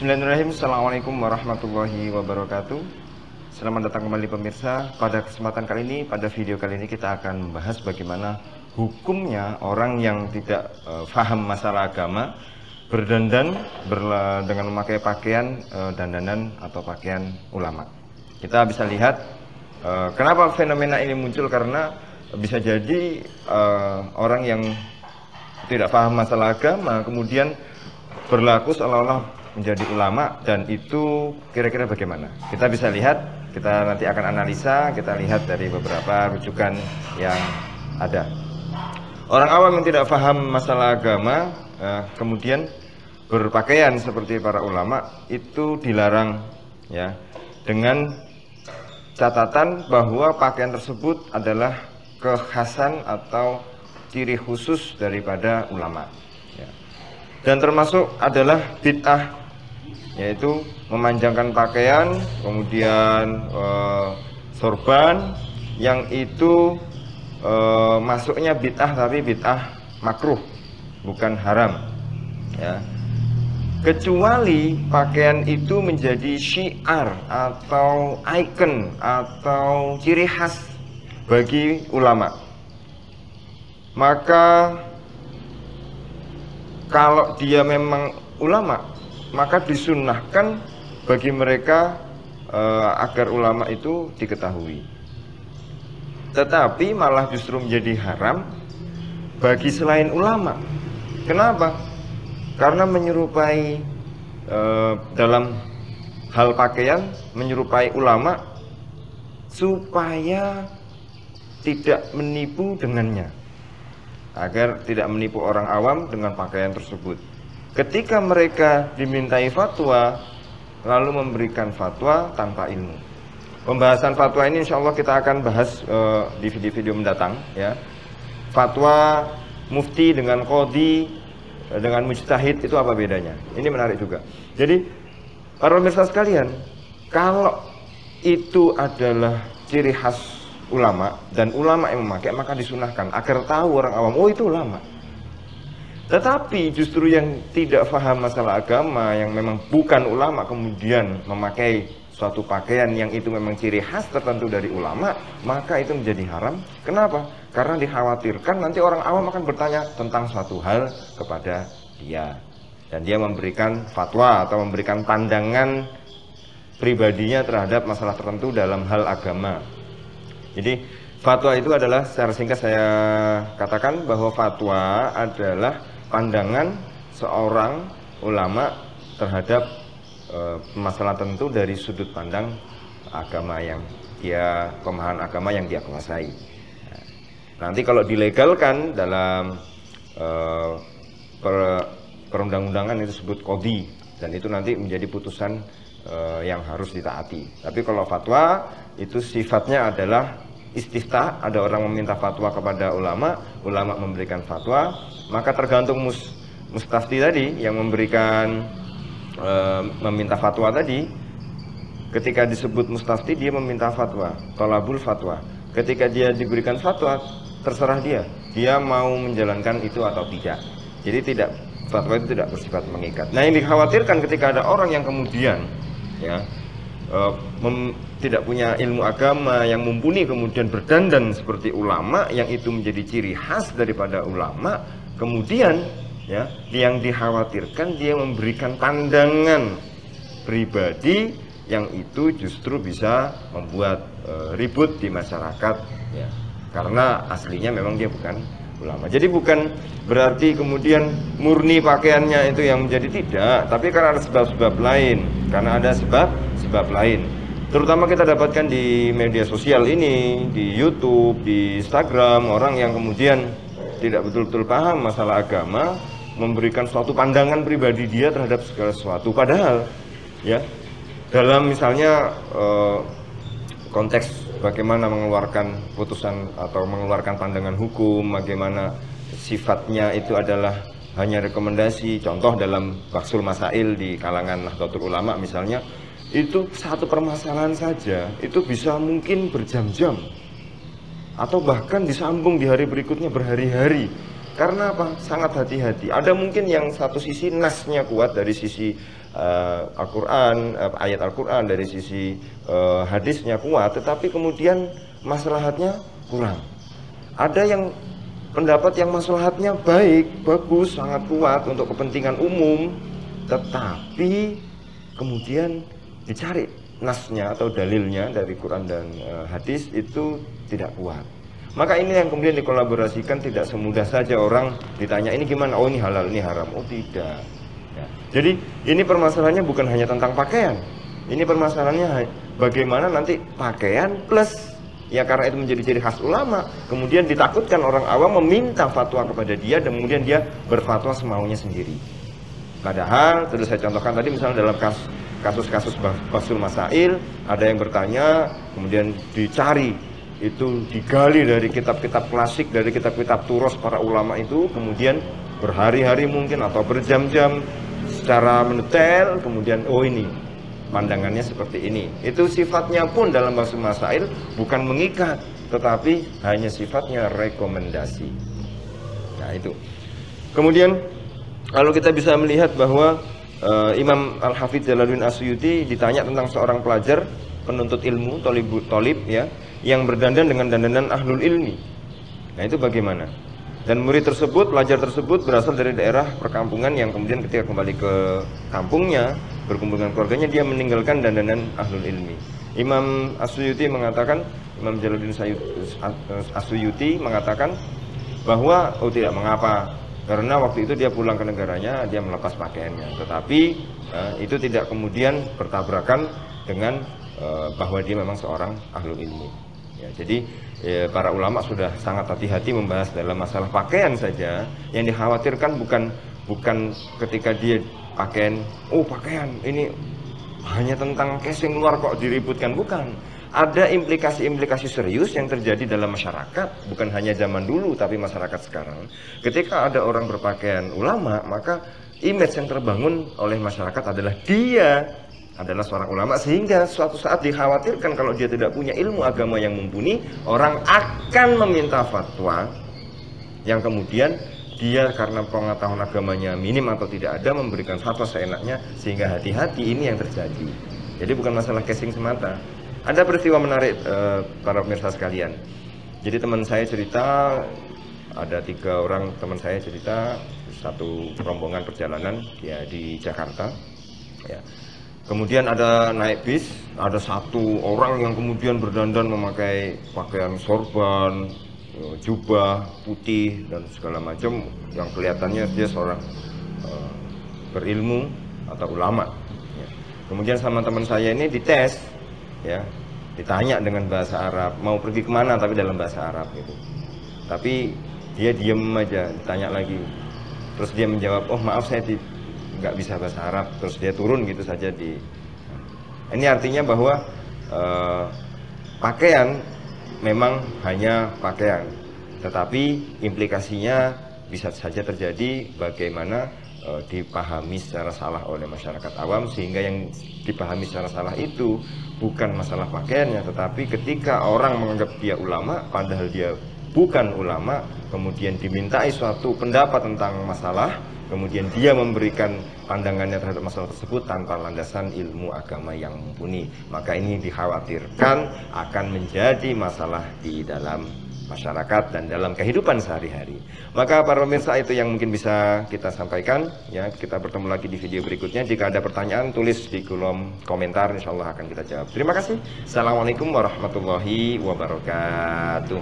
Bismillahirrahmanirrahim. Assalamualaikum warahmatullahi wabarakatuh. Selamat datang kembali pemirsa. Pada kesempatan kali ini, pada video kali ini kita akan membahas bagaimana hukumnya orang yang tidak paham masalah agama berdandan dengan memakai pakaian dandanan atau pakaian ulama. Kita bisa lihat kenapa fenomena ini muncul, karena bisa jadi orang yang tidak paham masalah agama kemudian berlaku seolah-olah menjadi ulama, dan itu kira-kira bagaimana? Kita bisa lihat, kita nanti akan analisa, kita lihat dari beberapa rujukan yang ada. Orang awam yang tidak paham masalah agama kemudian berpakaian seperti para ulama itu dilarang, ya, dengan catatan bahwa pakaian tersebut adalah kekhasan atau ciri khusus daripada ulama, ya. Dan termasuk adalah bid'ah, yaitu memanjangkan pakaian, kemudian sorban, yang itu masuknya bid'ah, tapi bid'ah makruh, bukan haram, ya. Kecuali pakaian itu menjadi syiar atau ikon atau ciri khas bagi ulama, maka kalau dia memang ulama, maka disunnahkan bagi mereka agar ulama itu diketahui. Tetapi malah justru menjadi haram bagi selain ulama. Kenapa? Karena menyerupai dalam hal pakaian, menyerupai ulama supaya tidak menipu dengannya, agar tidak menipu orang awam dengan pakaian tersebut. Ketika mereka dimintai fatwa, lalu memberikan fatwa tanpa ilmu. Pembahasan fatwa ini insya Allah kita akan bahas di video-video mendatang, ya. Fatwa mufti dengan qadhi dengan mujtahid itu apa bedanya? Ini menarik juga. Jadi para pemirsa sekalian, kalau itu adalah ciri khas ulama dan ulama yang memakai, maka disunahkan agar tahu orang awam, oh itu ulama. Tetapi justru yang tidak paham masalah agama, yang memang bukan ulama, kemudian memakai suatu pakaian yang itu memang ciri khas tertentu dari ulama, maka itu menjadi haram. Kenapa? Karena dikhawatirkan nanti orang awam akan bertanya tentang suatu hal kepada dia, dan dia memberikan fatwa atau memberikan pandangan pribadinya terhadap masalah tertentu dalam hal agama. Jadi fatwa itu adalah, secara singkat saya katakan bahwa fatwa adalah pandangan seorang ulama terhadap masalah tentu dari sudut pandang agama yang dia, pemahaman agama yang dia kuasai. Nanti kalau dilegalkan dalam perundang-undangan itu disebut qadhi, dan itu nanti menjadi putusan yang harus ditaati. Tapi kalau fatwa itu sifatnya adalah istiftah, ada orang meminta fatwa kepada ulama, ulama memberikan fatwa, maka tergantung mustafti tadi yang memberikan meminta fatwa tadi. Ketika disebut mustafti, dia meminta fatwa, thalabul fatwa. Ketika dia diberikan fatwa, terserah dia mau menjalankan itu atau tidak. Jadi fatwa itu tidak bersifat mengikat. Nah, yang dikhawatirkan ketika ada orang yang kemudian, ya, tidak punya ilmu agama yang mumpuni, kemudian berdandan seperti ulama, yang itu menjadi ciri khas daripada ulama, kemudian, ya, yang dikhawatirkan dia memberikan pandangan pribadi yang itu justru bisa membuat ribut di masyarakat, ya, karena aslinya memang dia bukan ulama. Jadi bukan berarti kemudian murni pakaiannya itu yang menjadi tidak, tapi karena ada sebab-sebab lain, karena ada sebab lain. Terutama kita dapatkan di media sosial ini, di YouTube, di Instagram, orang yang kemudian tidak betul-betul paham masalah agama, memberikan suatu pandangan pribadi dia terhadap segala sesuatu. Padahal, ya, dalam misalnya konteks bagaimana mengeluarkan putusan atau mengeluarkan pandangan hukum, bagaimana sifatnya itu adalah hanya rekomendasi, contoh dalam Bahsul Masail di kalangan Nahdlatul Ulama misalnya, itu satu permasalahan saja itu bisa mungkin berjam-jam atau bahkan disambung di hari berikutnya berhari-hari. Karena apa? Sangat hati-hati. Ada mungkin yang satu sisi nasnya kuat dari sisi Al-Quran, ayat Al-Quran, dari sisi hadisnya kuat, tetapi kemudian maslahatnya kurang. Ada yang pendapat yang maslahatnya baik, bagus, sangat kuat untuk kepentingan umum, tetapi kemudian dicari nasnya atau dalilnya dari Quran dan hadis itu tidak kuat. Maka ini yang kemudian dikolaborasikan, tidak semudah saja orang ditanya ini gimana, oh ini halal, ini haram, oh tidak. Ya. Jadi ini permasalahannya bukan hanya tentang pakaian, ini permasalahannya bagaimana nanti pakaian plus, ya karena itu menjadi ciri khas ulama, kemudian ditakutkan orang awam meminta fatwa kepada dia dan kemudian dia berfatwa semaunya sendiri. Padahal, sudah saya contohkan tadi misalnya dalam kasus-kasus Basul Masail, ada yang bertanya, kemudian dicari, itu digali dari kitab-kitab klasik, dari kitab-kitab turos para ulama itu, kemudian berhari-hari mungkin atau berjam-jam secara mendetail, kemudian oh ini pandangannya seperti ini. Itu sifatnya pun dalam Basul Masail bukan mengikat, tetapi hanya sifatnya rekomendasi. Nah itu. Kemudian kalau kita bisa melihat bahwa Imam Al-Hafidz Jalaluddin As-Suyuti ditanya tentang seorang pelajar penuntut ilmu, tolib ya, yang berdandan dengan dandanan ahlul ilmi. Nah itu bagaimana? Dan murid tersebut, pelajar tersebut berasal dari daerah perkampungan yang kemudian ketika kembali ke kampungnya, berkumpul dengan keluarganya, dia meninggalkan dandanan ahlul ilmi. Imam As-Suyuti mengatakan, Imam Jalaluddin As-Suyuti mengatakan bahwa oh tidak mengapa, karena waktu itu dia pulang ke negaranya, dia melepas pakaiannya. Tetapi itu tidak kemudian bertabrakan dengan bahwa dia memang seorang ahlul ilmi. Ya, jadi para ulama sudah sangat hati-hati membahas dalam masalah pakaian saja. Yang dikhawatirkan bukan ketika dia pakaian, oh pakaian ini hanya tentang casing luar kok diributkan, bukan. Ada implikasi-implikasi serius yang terjadi dalam masyarakat, bukan hanya zaman dulu tapi masyarakat sekarang. Ketika ada orang berpakaian ulama, maka image yang terbangun oleh masyarakat adalah dia adalah seorang ulama, sehingga suatu saat dikhawatirkan kalau dia tidak punya ilmu agama yang mumpuni, orang akan meminta fatwa yang kemudian dia karena pengetahuan agamanya minim atau tidak ada, memberikan fatwa seenaknya, sehingga hati-hati ini yang terjadi. Jadi bukan masalah casing semata. Ada peristiwa menarik para pemirsa sekalian. Jadi teman saya cerita, ada 3 orang teman saya cerita, satu rombongan perjalanan ya di Jakarta ya. Kemudian ada naik bis, ada satu orang yang kemudian berdandan memakai pakaian sorban, jubah putih dan segala macam, yang kelihatannya dia seorang berilmu atau ulama ya. Kemudian sama teman saya ini dites ya, ditanya dengan bahasa Arab, mau pergi kemana tapi dalam bahasa Arab gitu. Tapi dia diem aja, ditanya lagi, terus dia menjawab, oh maaf saya nggak bisa bahasa Arab, terus dia turun gitu saja di. Ini artinya bahwa pakaian memang hanya pakaian, tetapi implikasinya bisa saja terjadi bagaimana dipahami secara salah oleh masyarakat awam, sehingga yang dipahami secara salah itu bukan masalah pakaiannya, tetapi ketika orang menganggap dia ulama padahal dia bukan ulama, kemudian dimintai suatu pendapat tentang masalah, kemudian dia memberikan pandangannya terhadap masalah tersebut tanpa landasan ilmu agama yang mumpuni, maka ini dikhawatirkan akan menjadi masalah di dalam masyarakat dan dalam kehidupan sehari-hari. Maka para pemirsa, itu yang mungkin bisa kita sampaikan ya. Kita bertemu lagi di video berikutnya. Jika ada pertanyaan, tulis di kolom komentar, insya Allah akan kita jawab. Terima kasih. Assalamualaikum warahmatullahi wabarakatuh.